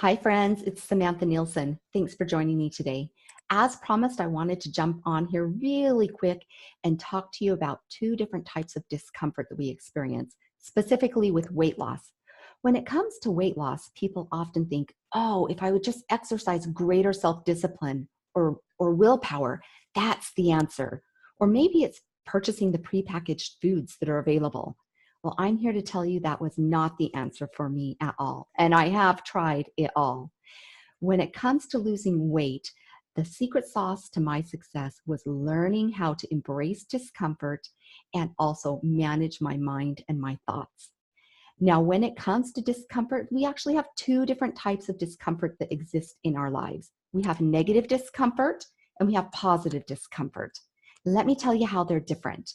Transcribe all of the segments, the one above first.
Hi, friends. It's Samantha Nielsen. Thanks for joining me today. As promised, I wanted to jump on here really quick and talk to you about two different types of discomfort that we experience, specifically with weight loss. When it comes to weight loss, people often think, oh, if I would just exercise greater self-discipline or willpower, that's the answer. Or maybe it's purchasing the prepackaged foods that are available. Well, I'm here to tell you that was not the answer for me at all. And I have tried it all. When it comes to losing weight, the secret sauce to my success was learning how to embrace discomfort and also manage my mind and my thoughts. Now, when it comes to discomfort, we actually have two different types of discomfort that exist in our lives. We have negative discomfort and we have positive discomfort. Let me tell you how they're different.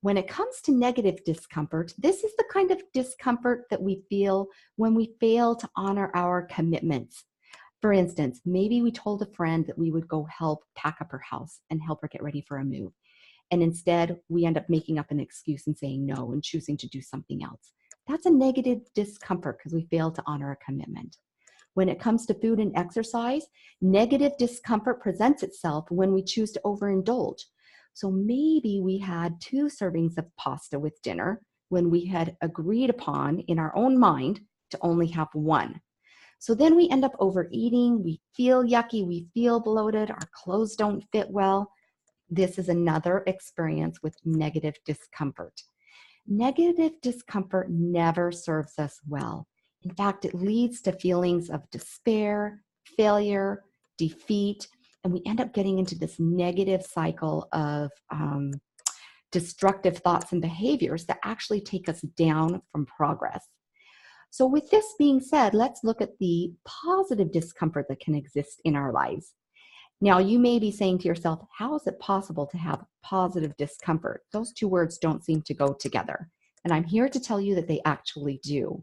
When it comes to negative discomfort, this is the kind of discomfort that we feel when we fail to honor our commitments. For instance, maybe we told a friend that we would go help pack up her house and help her get ready for a move. And instead, we end up making up an excuse and saying no and choosing to do something else. That's a negative discomfort because we failed to honor a commitment. When it comes to food and exercise, negative discomfort presents itself when we choose to overindulge. So maybe we had 2 servings of pasta with dinner when we had agreed upon in our own mind to only have 1. So then we end up overeating, we feel yucky, we feel bloated, our clothes don't fit well. This is another experience with negative discomfort. Negative discomfort never serves us well. In fact, it leads to feelings of despair, failure, defeat, and we end up getting into this negative cycle of destructive thoughts and behaviors that actually take us down from progress. So with this being said, let's look at the positive discomfort that can exist in our lives. Now, you may be saying to yourself, how is it possible to have positive discomfort? Those two words don't seem to go together. And I'm here to tell you that they actually do.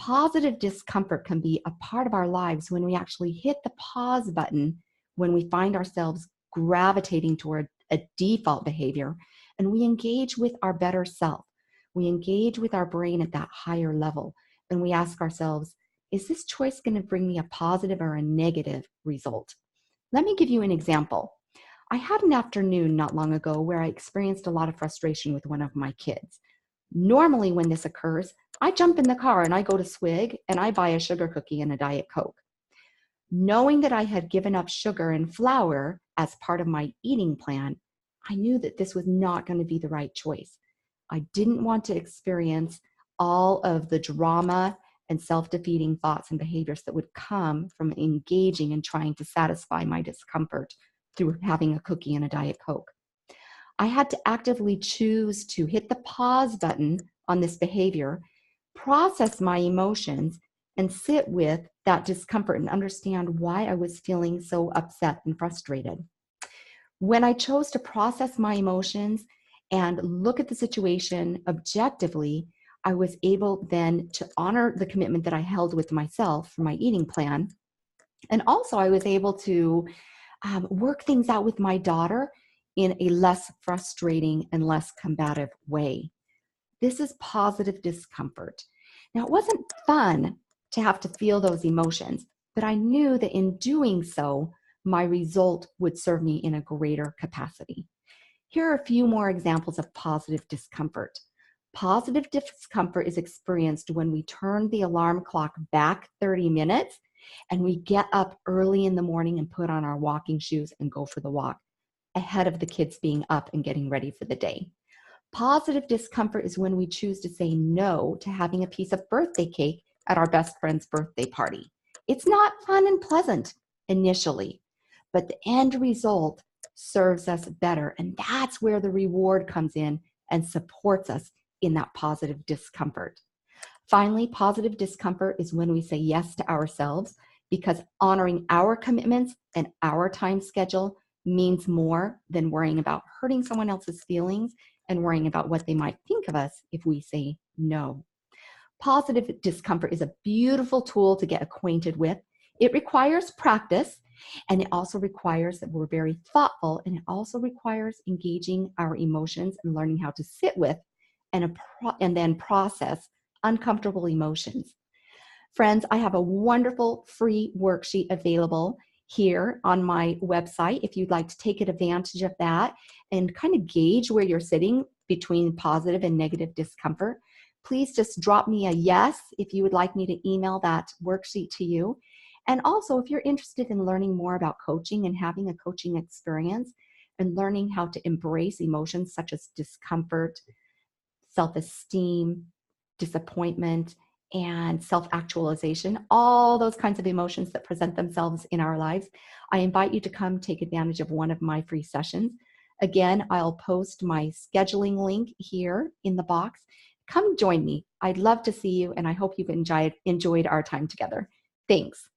Positive discomfort can be a part of our lives when we actually hit the pause button, when we find ourselves gravitating toward a default behavior, and we engage with our better self. We engage with our brain at that higher level, and we ask ourselves, is this choice going to bring me a positive or a negative result? Let me give you an example. I had an afternoon not long ago where I experienced a lot of frustration with one of my kids. Normally, when this occurs, I jump in the car and I go to Swig and I buy a sugar cookie and a Diet Coke. Knowing that I had given up sugar and flour as part of my eating plan, I knew that this was not going to be the right choice. I didn't want to experience all of the drama and self-defeating thoughts and behaviors that would come from engaging and trying to satisfy my discomfort through having a cookie and a Diet Coke. I had to actively choose to hit the pause button on this behavior, process my emotions, and sit with that discomfort and understand why I was feeling so upset and frustrated. When I chose to process my emotions and look at the situation objectively, I was able then to honor the commitment that I held with myself for my eating plan. And also I was able to work things out with my daughter in a less frustrating and less combative way. This is positive discomfort. Now, it wasn't fun to have to feel those emotions, but I knew that in doing so, my result would serve me in a greater capacity. Here are a few more examples of positive discomfort. Positive discomfort is experienced when we turn the alarm clock back 30 minutes and we get up early in the morning and put on our walking shoes and go for the walk ahead of the kids being up and getting ready for the day. Positive discomfort is when we choose to say no to having a piece of birthday cake at our best friend's birthday party. It's not fun and pleasant initially, but the end result serves us better. And that's where the reward comes in and supports us in that positive discomfort. Finally, positive discomfort is when we say yes to ourselves because honoring our commitments and our time schedule means more than worrying about hurting someone else's feelings and worrying about what they might think of us if we say no. Positive discomfort is a beautiful tool to get acquainted with. It requires practice, and it also requires that we're very thoughtful, and it also requires engaging our emotions and learning how to sit with and then process uncomfortable emotions. Friends, I have a wonderful free worksheet available here on my website if you'd like to take advantage of that and kind of gauge where you're sitting between positive and negative discomfort. Please just drop me a yes if you would like me to email that worksheet to you. And also, if you're interested in learning more about coaching and having a coaching experience and learning how to embrace emotions such as discomfort, self-esteem, disappointment, and self-actualization, all those kinds of emotions that present themselves in our lives, I invite you to come take advantage of one of my free sessions. Again, I'll post my scheduling link here in the box. Come join me. I'd love to see you, and I hope you've enjoyed our time together. Thanks.